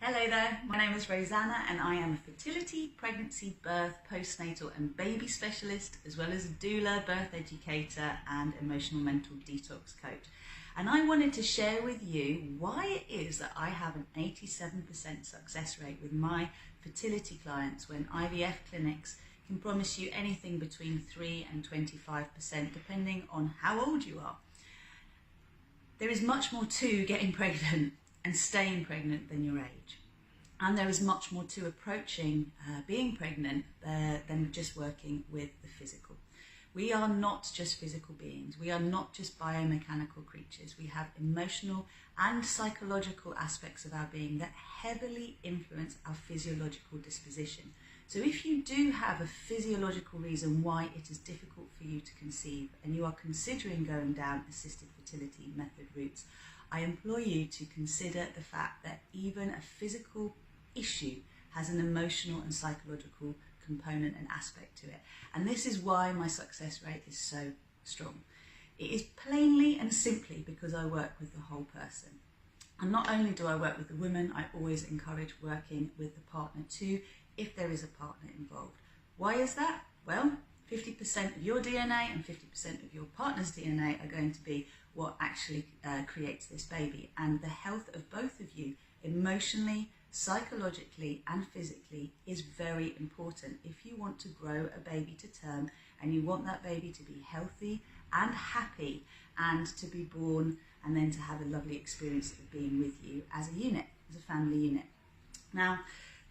Hello there, my name is Rosanna and I am a fertility, pregnancy, birth, postnatal and baby specialist, as well as a doula, birth educator and emotional mental detox coach. And I wanted to share with you why it is that I have an 87% success rate with my fertility clients when IVF clinics can promise you anything between 3 and 25% depending on how old you are. There is much more to getting pregnant and staying pregnant than your age. And there is much more to approaching being pregnant than just working with the physical. We are not just physical beings. We are not just biomechanical creatures. We have emotional and psychological aspects of our being that heavily influence our physiological disposition. So if you do have a physiological reason why it is difficult for you to conceive and you are considering going down assisted fertility method routes, I implore you to consider the fact that even a physical issue has an emotional and psychological component and aspect to it. And this is why my success rate is so strong. It is plainly and simply because I work with the whole person. And not only do I work with the woman, I always encourage working with the partner too, if there is a partner involved. Why is that? Well, 50% of your DNA and 50% of your partner's DNA are going to be what actually creates this baby. And the health of both of you, emotionally, psychologically and physically, is very important if you want to grow a baby to term and you want that baby to be healthy and happy and to be born and then to have a lovely experience of being with you as a unit, as a family unit. Now,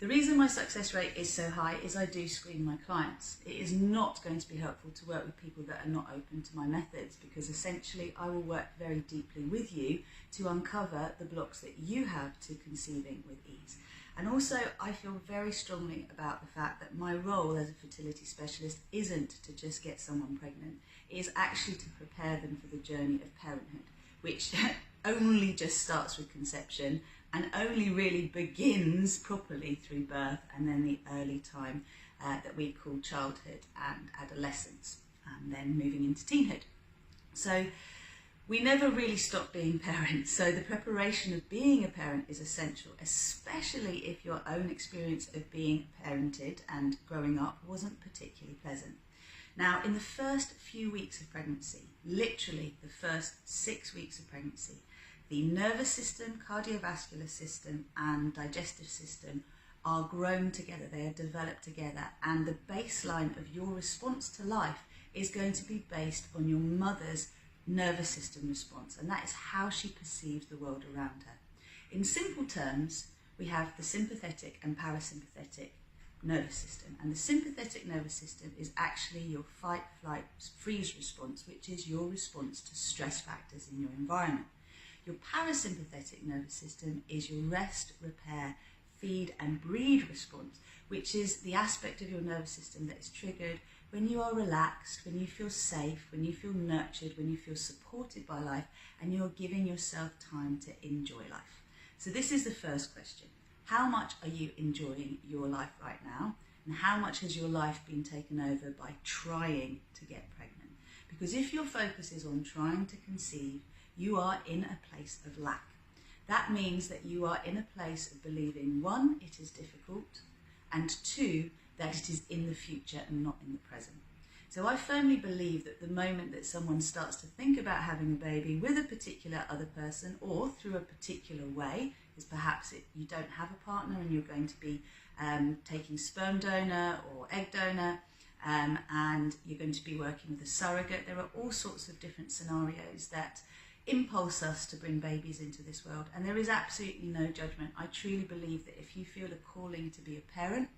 the reason my success rate is so high is I do screen my clients. It is not going to be helpful to work with people that are not open to my methods, because essentially I will work very deeply with you to uncover the blocks that you have to conceiving with ease. And also I feel very strongly about the fact that my role as a fertility specialist isn't to just get someone pregnant. It is actually to prepare them for the journey of parenthood, which only just starts with conception and only really begins properly through birth and then the early time that we call childhood and adolescence, and then moving into teenhood. So we never really stop being parents, so the preparation of being a parent is essential, especially if your own experience of being parented and growing up wasn't particularly pleasant. Now, in the first few weeks of pregnancy, literally the first 6 weeks of pregnancy, the nervous system, cardiovascular system and digestive system are grown together, they are developed together, and the baseline of your response to life is going to be based on your mother's nervous system response, and that is how she perceives the world around her. In simple terms, we have the sympathetic and parasympathetic nervous system, and the sympathetic nervous system is actually your fight, flight, freeze response, which is your response to stress factors in your environment. Your parasympathetic nervous system is your rest, repair, feed and breed response, which is the aspect of your nervous system that is triggered when you are relaxed, when you feel safe, when you feel nurtured, when you feel supported by life and you're giving yourself time to enjoy life. So this is the first question. How much are you enjoying your life right now? And how much has your life been taken over by trying to get pregnant? Because if your focus is on trying to conceive, you are in a place of lack. That means that you are in a place of believing, 1, it is difficult, and 2, that it is in the future and not in the present. So I firmly believe that the moment that someone starts to think about having a baby with a particular other person or through a particular way, is perhaps you don't have a partner and you're going to be taking sperm donor or egg donor, and you're going to be working with a surrogate. There are all sorts of different scenarios that impulse us to bring babies into this world, and there is absolutely no judgment. I truly believe that if you feel a calling to be a parent,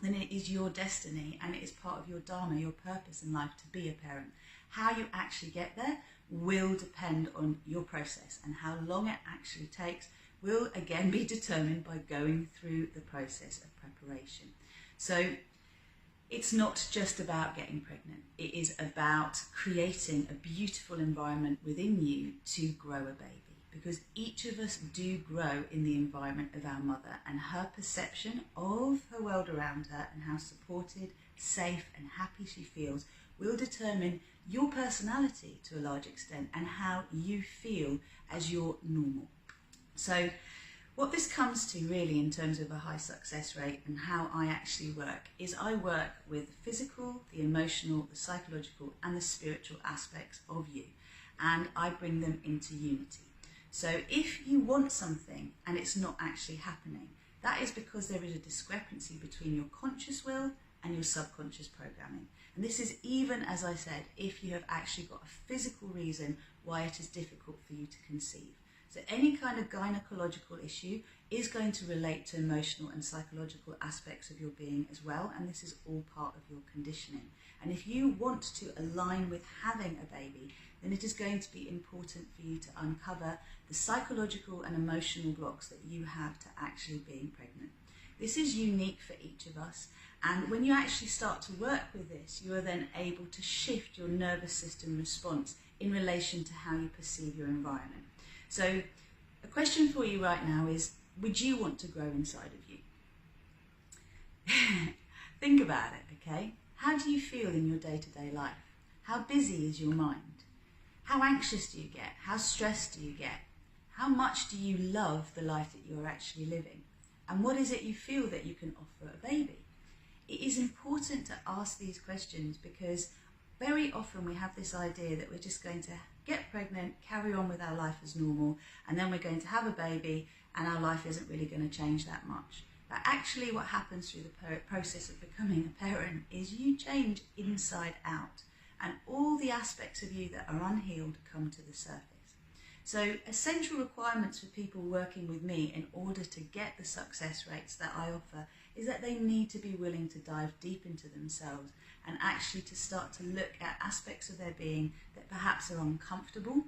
then it is your destiny and it is part of your dharma, your purpose in life, to be a parent. How you actually get there will depend on your process, and how long it actually takes will again be determined by going through the process of preparation. So it's not just about getting pregnant. It is about creating a beautiful environment within you to grow a baby, because each of us do grow in the environment of our mother, and her perception of her world around her and how supported, safe and happy she feels will determine your personality to a large extent and how you feel as your normal. So What this comes to really in terms of a high success rate and how I actually work is I work with the physical, the emotional, the psychological and the spiritual aspects of you, and I bring them into unity. So if you want something and it's not actually happening, that is because there is a discrepancy between your conscious will and your subconscious programming. And this is even, as I said, if you have actually got a physical reason why it is difficult for you to conceive. So any kind of gynecological issue is going to relate to emotional and psychological aspects of your being as well, and this is all part of your conditioning. And if you want to align with having a baby, then it is going to be important for you to uncover the psychological and emotional blocks that you have to actually being pregnant. This is unique for each of us, and when you actually start to work with this, you are then able to shift your nervous system response in relation to how you perceive your environment. So a question for you right now is, would you want to grow inside of you? Think about it, okay? How do you feel in your day-to-day life? How busy is your mind? How anxious do you get? How stressed do you get? How much do you love the life that you're actually living? And what is it you feel that you can offer a baby? It is important to ask these questions because very often we have this idea that we're just going to get pregnant, carry on with our life as normal, and then we're going to have a baby and our life isn't really going to change that much. But actually what happens through the process of becoming a parent is you change inside out, and all the aspects of you that are unhealed come to the surface. So essential requirements for people working with me in order to get the success rates that I offer is that they need to be willing to dive deep into themselves and actually to start to look at aspects of their being that perhaps are uncomfortable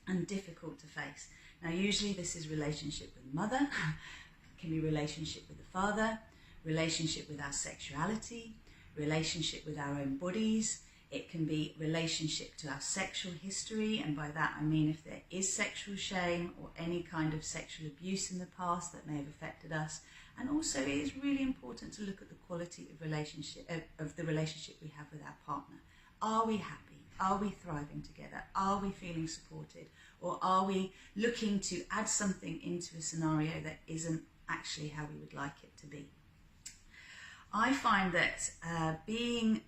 and difficult to face. Now usually this is relationship with mother, it can be relationship with the father, relationship with our sexuality, relationship with our own bodies. It can be relationship to our sexual history, and by that I mean if there is sexual shame or any kind of sexual abuse in the past that may have affected us. And also it is really important to look at the quality of the relationship we have with our partner. Are we happy? Are we thriving together? Are we feeling supported? Or are we looking to add something into a scenario that isn't actually how we would like it to be? I find that being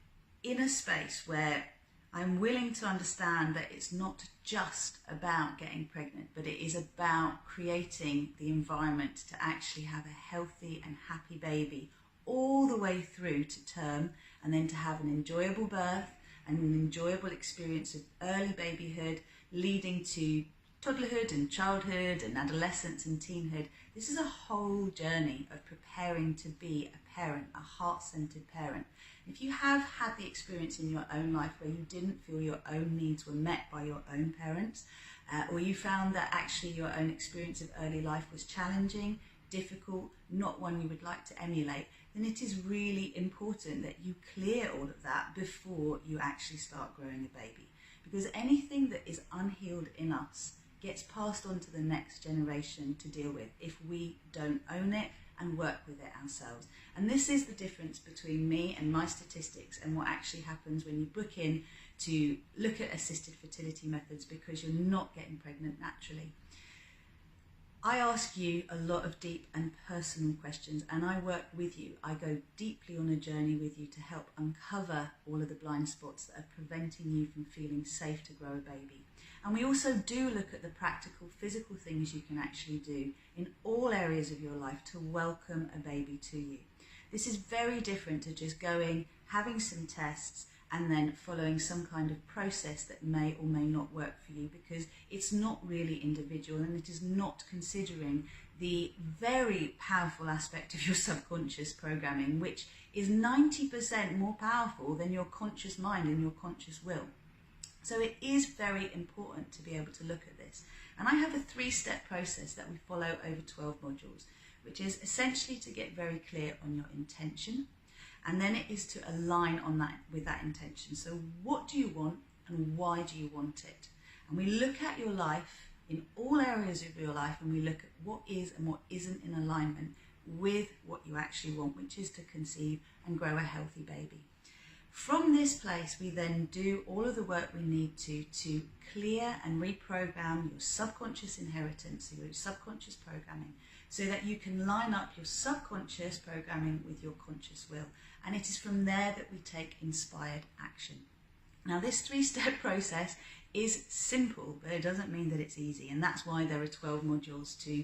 in a space where I'm willing to understand that it's not just about getting pregnant, but it is about creating the environment to actually have a healthy and happy baby all the way through to term, and then to have an enjoyable birth and an enjoyable experience of early babyhood leading to toddlerhood and childhood and adolescence and teenhood. This is a whole journey of preparing to be a parent, a heart-centered parent. If you have had the experience in your own life where you didn't feel your own needs were met by your own parents, or you found that actually your own experience of early life was challenging, difficult, not one you would like to emulate, then it is really important that you clear all of that before you actually start growing a baby. Because anything that is unhealed in us gets passed on to the next generation to deal with if we don't own it and work with it ourselves. And this is the difference between me and my statistics and what actually happens when you book in to look at assisted fertility methods because you're not getting pregnant naturally. I ask you a lot of deep and personal questions, and I work with you. I go deeply on a journey with you to help uncover all of the blind spots that are preventing you from feeling safe to grow a baby. And we also do look at the practical, physical things you can actually do in all areas of your life to welcome a baby to you. This is very different to just going, having some tests, and then following some kind of process that may or may not work for you, because it's not really individual and it is not considering the very powerful aspect of your subconscious programming, which is 90% more powerful than your conscious mind and your conscious will. So it is very important to be able to look at this. And I have a 3-step process that we follow over 12 modules, which is essentially to get very clear on your intention. And then it is to align on that with that intention. So what do you want and why do you want it? And we look at your life in all areas of your life, and we look at what is and what isn't in alignment with what you actually want, which is to conceive and grow a healthy baby. From this place, we then do all of the work we need to clear and reprogram your subconscious inheritance, your subconscious programming, so that you can line up your subconscious programming with your conscious will. And it is from there that we take inspired action. Now, this 3-step process is simple, but it doesn't mean that it's easy. And that's why there are 12 modules to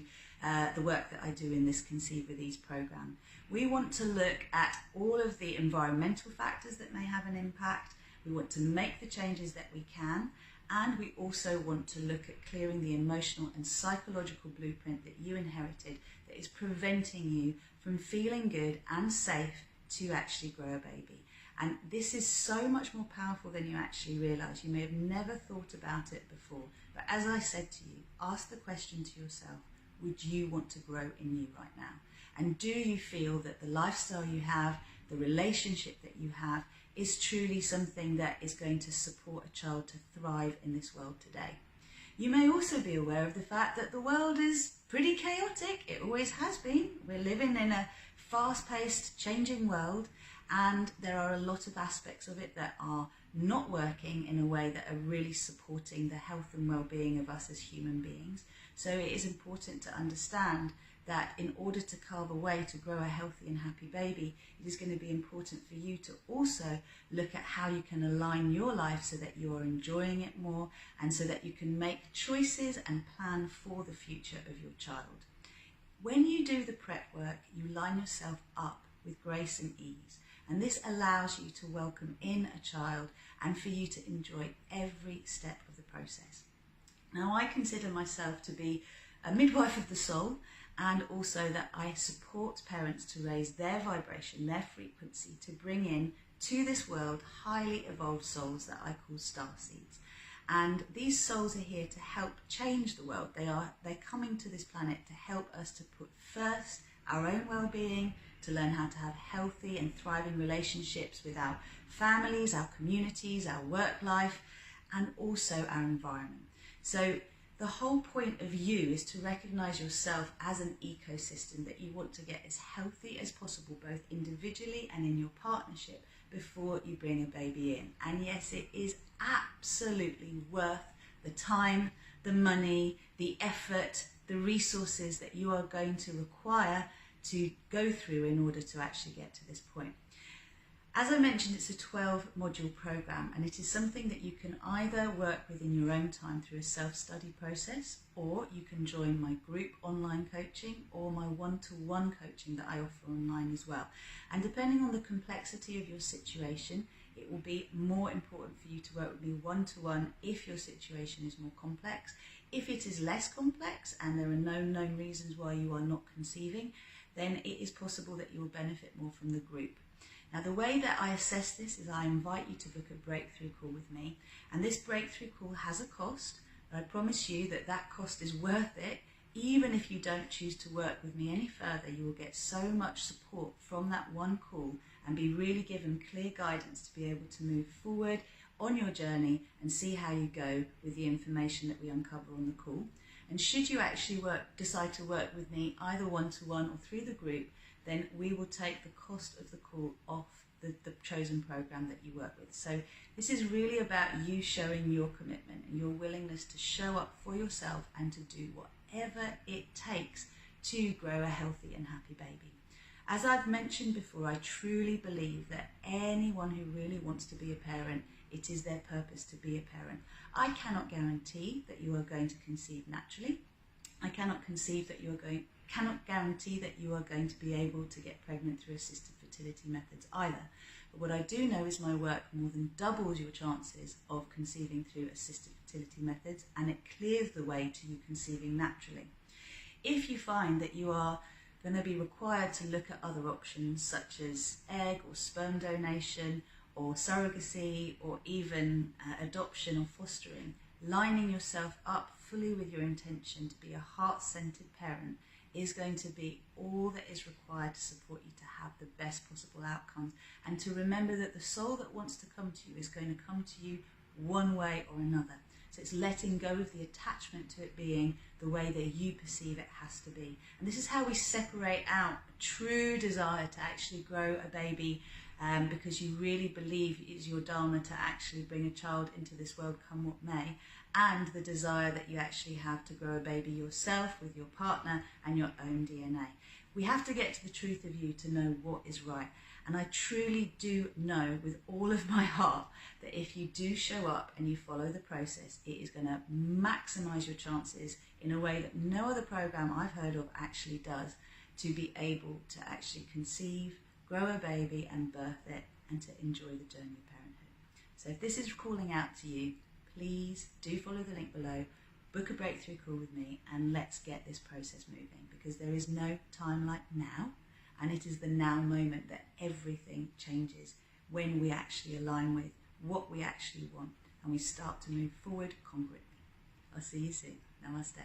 the work that I do in this Conceive with Ease program. We want to look at all of the environmental factors that may have an impact. We want to make the changes that we can. And we also want to look at clearing the emotional and psychological blueprint that you inherited that is preventing you from feeling good and safe to actually grow a baby. And this is so much more powerful than you actually realise. You may have never thought about it before. But as I said to you, ask the question to yourself, would you want to grow in you right now? And do you feel that the lifestyle you have, the relationship that you have, is truly something that is going to support a child to thrive in this world today? You may also be aware of the fact that the world is pretty chaotic. It always has been. We're living in a fast-paced, changing world, and there are a lot of aspects of it that are not working in a way that are really supporting the health and well-being of us as human beings. So it is important to understand that in order to carve a way to grow a healthy and happy baby, it is going to be important for you to also look at how you can align your life so that you are enjoying it more and so that you can make choices and plan for the future of your child. When you do the prep work, you line yourself up with grace and ease, and this allows you to welcome in a child and for you to enjoy every step of the process. Now, I consider myself to be a midwife of the soul, and also that I support parents to raise their vibration, their frequency, to bring in to this world highly evolved souls that I call star seeds. And these souls are here to help change the world. They're coming to this planet to help us to put first our own well-being, to learn how to have healthy and thriving relationships with our families, our communities, our work life, and also our environment. So the whole point of you is to recognize yourself as an ecosystem that you want to get as healthy as possible, both individually and in your partnership, before you bring a baby in. And yes, it is absolutely worth the time, the money, the effort, the resources that you are going to require to go through in order to actually get to this point. As I mentioned, it's a 12-module program, and it is something that you can either work with in your own time through a self-study process, or you can join my group online coaching or my one-to-one coaching that I offer online as well. And depending on the complexity of your situation, it will be more important for you to work with me one-to-one if your situation is more complex. If it is less complex and there are no known reasons why you are not conceiving, then it is possible that you will benefit more from the group. Now, the way that I assess this is I invite you to book a breakthrough call with me, and this breakthrough call has a cost, but I promise you that that cost is worth it. Even if you don't choose to work with me any further, you will get so much support from that one call and be really given clear guidance to be able to move forward on your journey and see how you go with the information that we uncover on the call. And should you actually decide to work with me either one-to-one or through the group, then we will take the cost of the call off the chosen program that you work with. So this is really about you showing your commitment and your willingness to show up for yourself and to do whatever it takes to grow a healthy and happy baby. As I've mentioned before, I truly believe that anyone who really wants to be a parent, it is their purpose to be a parent. I cannot guarantee that you are going to conceive naturally. I cannot guarantee that you are going to be able to get pregnant through assisted fertility methods either. But what I do know is my work more than doubles your chances of conceiving through assisted fertility methods, and it clears the way to you conceiving naturally. If you find that you are going to be required to look at other options such as egg or sperm donation or surrogacy or even adoption or fostering, lining yourself up fully with your intention to be a heart-centered parent is going to be all that is required to support you to have the best possible outcomes, and to remember that the soul that wants to come to you is going to come to you one way or another. So it's letting go of the attachment to it being the way that you perceive it has to be. And this is how we separate out a true desire to actually grow a baby because you really believe it is your dharma to actually bring a child into this world, come what may, and the desire that you actually have to grow a baby yourself with your partner and your own DNA. We have to get to the truth of you to know what is right. And I truly do know with all of my heart that if you do show up and you follow the process, it is going to maximize your chances in a way that no other program I've heard of actually does, to be able to actually conceive, grow a baby and birth it, and to enjoy the journey of parenthood. So if this is calling out to you, please do follow the link below, book a breakthrough call with me, and let's get this process moving, because there is no time like now, and it is the now moment that everything changes, when we actually align with what we actually want and we start to move forward congruently. I'll see you soon. Namaste.